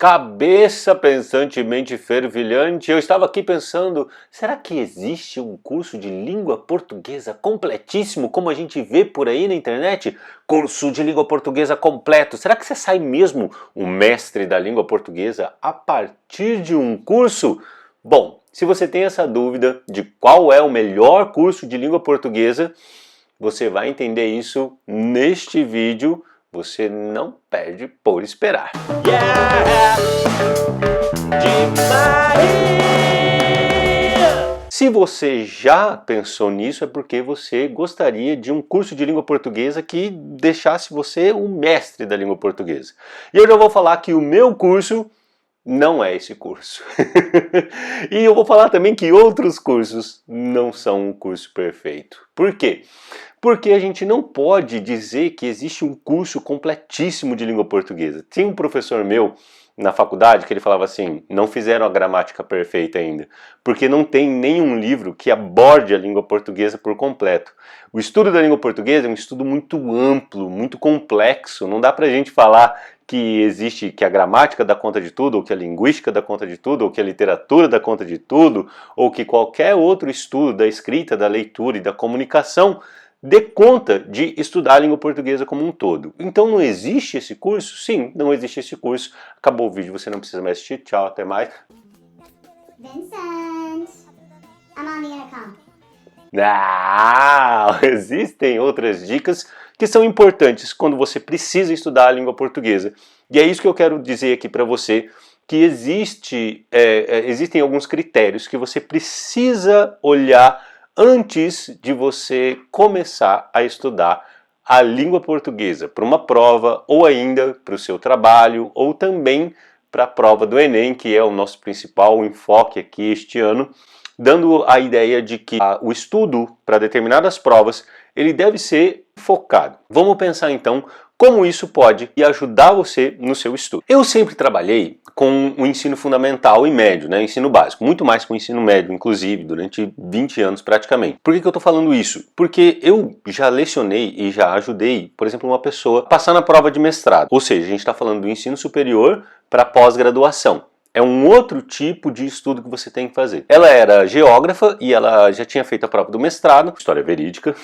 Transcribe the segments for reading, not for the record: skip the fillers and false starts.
Cabeça pensantemente fervilhante, eu estava aqui pensando, será que existe um curso de língua portuguesa completíssimo, como a gente vê por aí na internet? Curso de língua portuguesa completo. Será que você sai mesmo o mestre da língua portuguesa a partir de um curso? Bom, se você tem essa dúvida de qual é o melhor curso de língua portuguesa, você vai entender isso neste vídeo. Você não perde por esperar. Se você já pensou nisso, é porque você gostaria de um curso de língua portuguesa que deixasse você o mestre da língua portuguesa. E eu já vou falar que o meu curso não é esse curso. E eu vou falar também que outros cursos não são um curso perfeito. Por quê? Porque a gente não pode dizer que existe um curso completíssimo de língua portuguesa. Tinha um professor meu na faculdade que ele falava assim, não fizeram a gramática perfeita ainda, porque não tem nenhum livro que aborde a língua portuguesa por completo. O estudo da língua portuguesa é um estudo muito amplo, muito complexo, não dá pra gente falar que existe, que a gramática dá conta de tudo, ou que a linguística dá conta de tudo, ou que a literatura dá conta de tudo, ou que qualquer outro estudo da escrita, da leitura e da comunicação dê conta de estudar a língua portuguesa como um todo. Então não existe esse curso? Sim, não existe esse curso. Acabou o vídeo, você não precisa mais assistir. Tchau, até mais. Vincent, I'm on the intercom. Existem outras dicas que são importantes quando você precisa estudar a língua portuguesa. E é isso que eu quero dizer aqui para você, que existem alguns critérios que você precisa olhar antes de você começar a estudar a língua portuguesa para uma prova, ou ainda para o seu trabalho, ou também para a prova do Enem, que é o nosso principal enfoque aqui este ano, dando a ideia de que o estudo para determinadas provas ele deve ser focado. Vamos pensar então como isso pode ajudar você no seu estudo. Eu sempre trabalhei com o ensino fundamental e médio, né, ensino básico, muito mais com o ensino médio, inclusive, durante 20 anos praticamente. Por que eu estou falando isso? Porque eu já lecionei e já ajudei, por exemplo, uma pessoa a passar na prova de mestrado. Ou seja, a gente está falando do ensino superior para pós-graduação. É um outro tipo de estudo que você tem que fazer. Ela era geógrafa e ela já tinha feito a prova do mestrado, história verídica.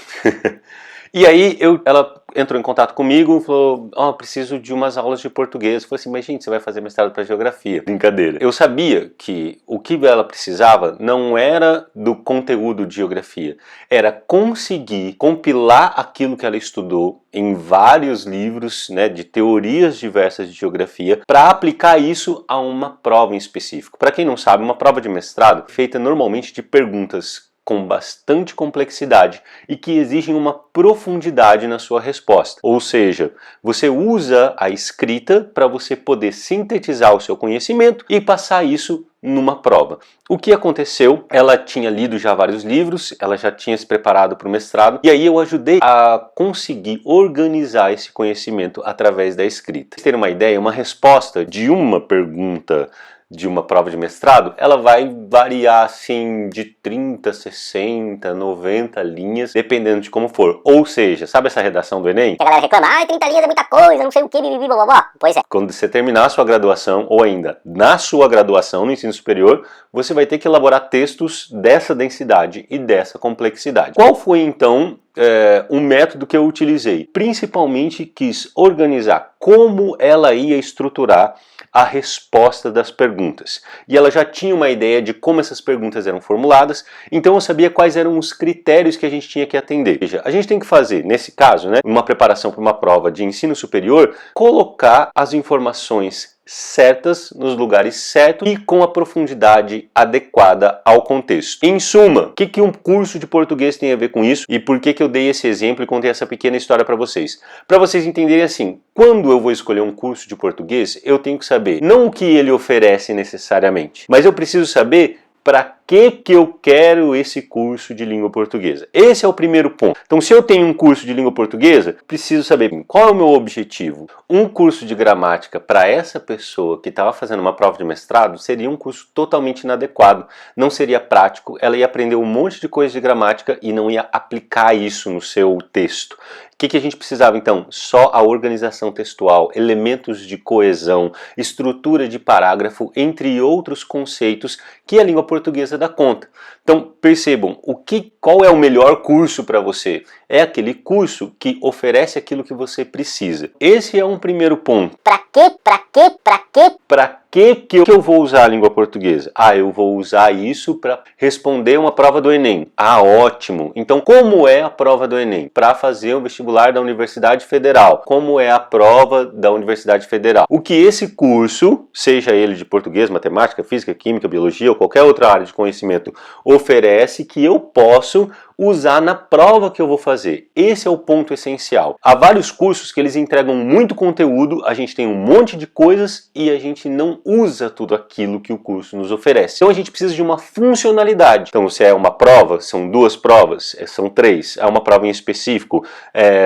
E aí ela entrou em contato comigo e falou, preciso de umas aulas de português. Eu falei assim, mas gente, você vai fazer mestrado para geografia. Brincadeira. Eu sabia que o que ela precisava não era do conteúdo de geografia, era conseguir compilar aquilo que ela estudou em vários livros, né, de teorias diversas de geografia, para aplicar isso a uma prova em específico. Para quem não sabe, uma prova de mestrado é feita normalmente de perguntas com bastante complexidade e que exigem uma profundidade na sua resposta. Ou seja, você usa a escrita para você poder sintetizar o seu conhecimento e passar isso numa prova. O que aconteceu? Ela tinha lido já vários livros, ela já tinha se preparado para o mestrado, e aí eu ajudei a conseguir organizar esse conhecimento através da escrita. Pra vocês terem uma ideia, uma resposta de uma pergunta de uma prova de mestrado, ela vai variar assim de 30, 60, 90 linhas, dependendo de como for. Ou seja, sabe essa redação do Enem? A galera reclama, 30 linhas é muita coisa, não sei o que, blá blá blá. Pois é. Quando você terminar a sua graduação, ou ainda na sua graduação no ensino superior, você vai ter que elaborar textos dessa densidade e dessa complexidade. Qual foi então um método que eu utilizei? Principalmente quis organizar como ela ia estruturar a resposta das perguntas. E ela já tinha uma ideia de como essas perguntas eram formuladas, então eu sabia quais eram os critérios que a gente tinha que atender. Ou seja, a gente tem que fazer, nesse caso, né, uma preparação para uma prova de ensino superior, colocar as informações certas nos lugares certos e com a profundidade adequada ao contexto. Em suma, o que um curso de português tem a ver com isso e por que eu dei esse exemplo e contei essa pequena história para vocês? Para vocês entenderem assim, quando eu vou escolher um curso de português, eu tenho que saber não o que ele oferece necessariamente, mas eu preciso saber para que que eu quero esse curso de língua portuguesa? Esse é o primeiro ponto. Então, se eu tenho um curso de língua portuguesa, preciso saber qual é o meu objetivo. Um curso de gramática para essa pessoa que estava fazendo uma prova de mestrado seria um curso totalmente inadequado, não seria prático, ela ia aprender um monte de coisa de gramática e não ia aplicar isso no seu texto. O que a gente precisava então? Só a organização textual, elementos de coesão, estrutura de parágrafo, entre outros conceitos que a língua portuguesa dá conta. Então percebam, qual é o melhor curso para você? É aquele curso que oferece aquilo que você precisa. Esse é um primeiro ponto. Pra quê? Para que eu vou usar a língua portuguesa? Eu vou usar isso para responder uma prova do Enem. Ótimo! Então, como é a prova do Enem? Para fazer o vestibular da Universidade Federal. Como é a prova da Universidade Federal? O que esse curso, seja ele de português, matemática, física, química, biologia ou qualquer outra área de conhecimento, oferece que eu posso usar na prova que eu vou fazer. Esse é o ponto essencial. Há vários cursos que eles entregam muito conteúdo, a gente tem um monte de coisas e a gente não usa tudo aquilo que o curso nos oferece. Então a gente precisa de uma funcionalidade. Então se é uma prova, são 2 provas, são 3, é uma prova em específico,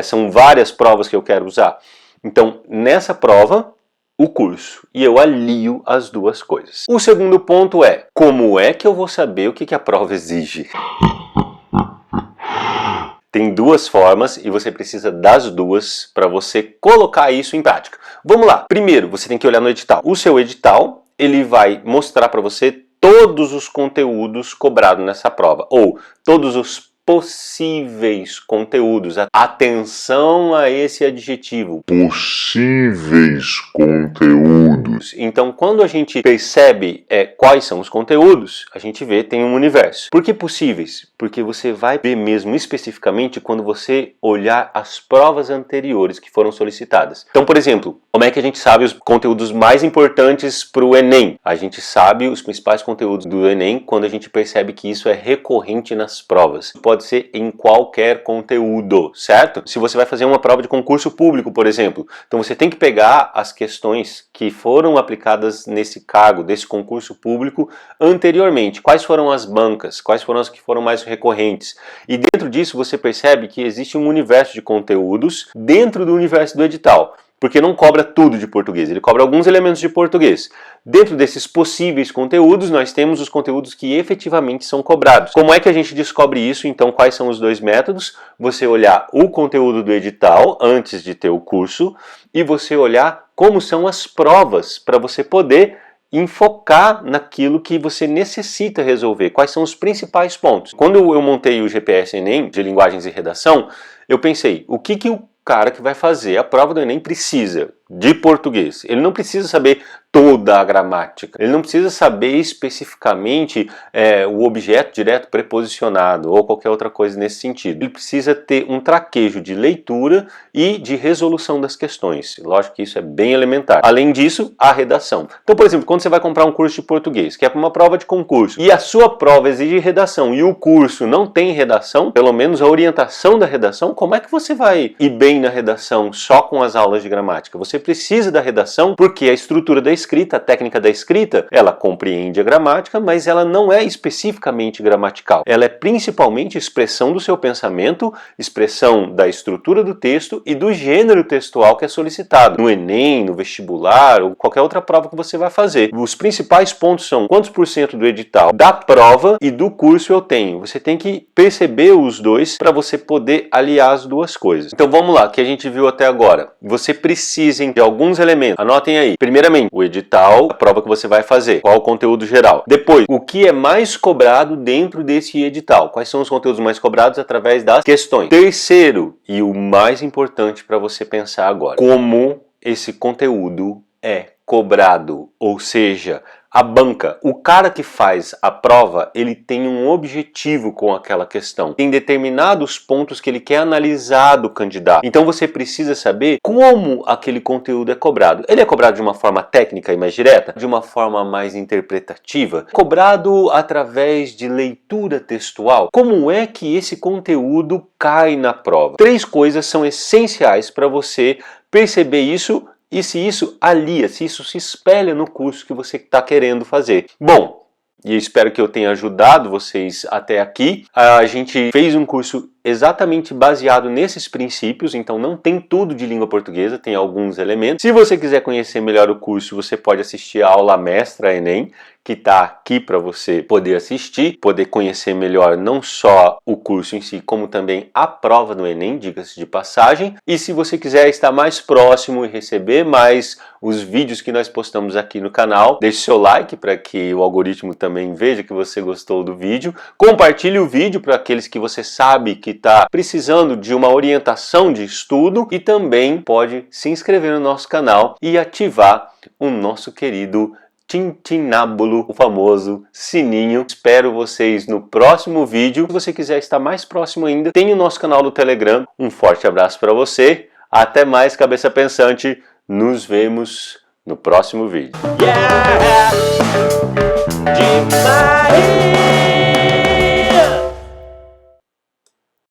são várias provas que eu quero usar. Então nessa prova, o curso, e eu alio as 2 coisas. O segundo ponto é, como é que eu vou saber o que a prova exige? Tem 2 formas e você precisa das 2 para você colocar isso em prática. Vamos lá. Primeiro, você tem que olhar no edital. O seu edital, ele vai mostrar para você todos os conteúdos cobrados nessa prova, ou todos os possíveis conteúdos. Atenção a esse adjetivo. Possíveis conteúdos. Então, quando a gente percebe quais são os conteúdos, a gente vê tem um universo. Por que possíveis? Porque você vai ver mesmo especificamente quando você olhar as provas anteriores que foram solicitadas. Então, por exemplo, como é que a gente sabe os conteúdos mais importantes para o Enem? A gente sabe os principais conteúdos do Enem quando a gente percebe que isso é recorrente nas provas. Pode ser em qualquer conteúdo, certo? Se você vai fazer uma prova de concurso público, por exemplo, então você tem que pegar as questões que foram aplicadas nesse cargo, desse concurso público anteriormente. Quais foram as bancas? Quais foram as que foram mais recorrentes? E dentro disso você percebe que existe um universo de conteúdos dentro do universo do edital. Porque não cobra tudo de português, ele cobra alguns elementos de português. Dentro desses possíveis conteúdos, nós temos os conteúdos que efetivamente são cobrados. Como é que a gente descobre isso? Então, quais são os 2 métodos? Você olhar o conteúdo do edital antes de ter o curso e você olhar como são as provas para você poder enfocar naquilo que você necessita resolver. Quais são os principais pontos? Quando eu montei o GPS Enem de linguagens e redação, eu pensei, o que o cara que vai fazer a prova do Enem precisa de português? Ele não precisa saber toda a gramática, ele não precisa saber especificamente o objeto direto preposicionado ou qualquer outra coisa nesse sentido. Ele precisa ter um traquejo de leitura e de resolução das questões. Lógico que isso é bem elementar. Além disso, a redação. Então, por exemplo, quando você vai comprar um curso de português, que é para uma prova de concurso, e a sua prova exige redação e o curso não tem redação, pelo menos a orientação da redação, como é que você vai ir bem na redação só com as aulas de gramática? Você precisa da redação porque a estrutura da escrita, a técnica da escrita, ela compreende a gramática, mas ela não é especificamente gramatical. Ela é principalmente expressão do seu pensamento, expressão da estrutura do texto e do gênero textual que é solicitado no Enem, no vestibular ou qualquer outra prova que você vai fazer. Os principais pontos são quantos % do edital da prova e do curso eu tenho. Você tem que perceber os 2 para você poder aliar as 2 coisas. Então vamos lá, o que a gente viu até agora. Você precisa de alguns elementos. Anotem aí. Primeiramente, o edital, a prova que você vai fazer. Qual o conteúdo geral? Depois, o que é mais cobrado dentro desse edital? Quais são os conteúdos mais cobrados através das questões? Terceiro, e o mais importante para você pensar agora, como esse conteúdo é cobrado, ou seja, a banca, o cara que faz a prova, ele tem um objetivo com aquela questão. Tem determinados pontos que ele quer analisar do candidato. Então você precisa saber como aquele conteúdo é cobrado. Ele é cobrado de uma forma técnica e mais direta? De uma forma mais interpretativa? Cobrado através de leitura textual? Como é que esse conteúdo cai na prova? 3 coisas são essenciais para você perceber isso e se isso alia, se isso se espelha no curso que você está querendo fazer. Bom, e eu espero que eu tenha ajudado vocês até aqui. A gente fez um curso exatamente baseado nesses princípios, então não tem tudo de língua portuguesa, tem alguns elementos. Se você quiser conhecer melhor o curso, você pode assistir a aula mestra Enem, que está aqui para você poder assistir, poder conhecer melhor não só o curso em si, como também a prova do Enem, diga-se de passagem. E se você quiser estar mais próximo e receber mais os vídeos que nós postamos aqui no canal, deixe seu like para que o algoritmo também veja que você gostou do vídeo. Compartilhe o vídeo para aqueles que você sabe que está precisando de uma orientação de estudo, e também pode se inscrever no nosso canal e ativar o nosso querido tintinábulo, o famoso sininho. Espero vocês no próximo vídeo. Se você quiser estar mais próximo ainda, tem o nosso canal do Telegram. Um forte abraço para você. Até mais, cabeça pensante. Nos vemos no próximo vídeo. Demais!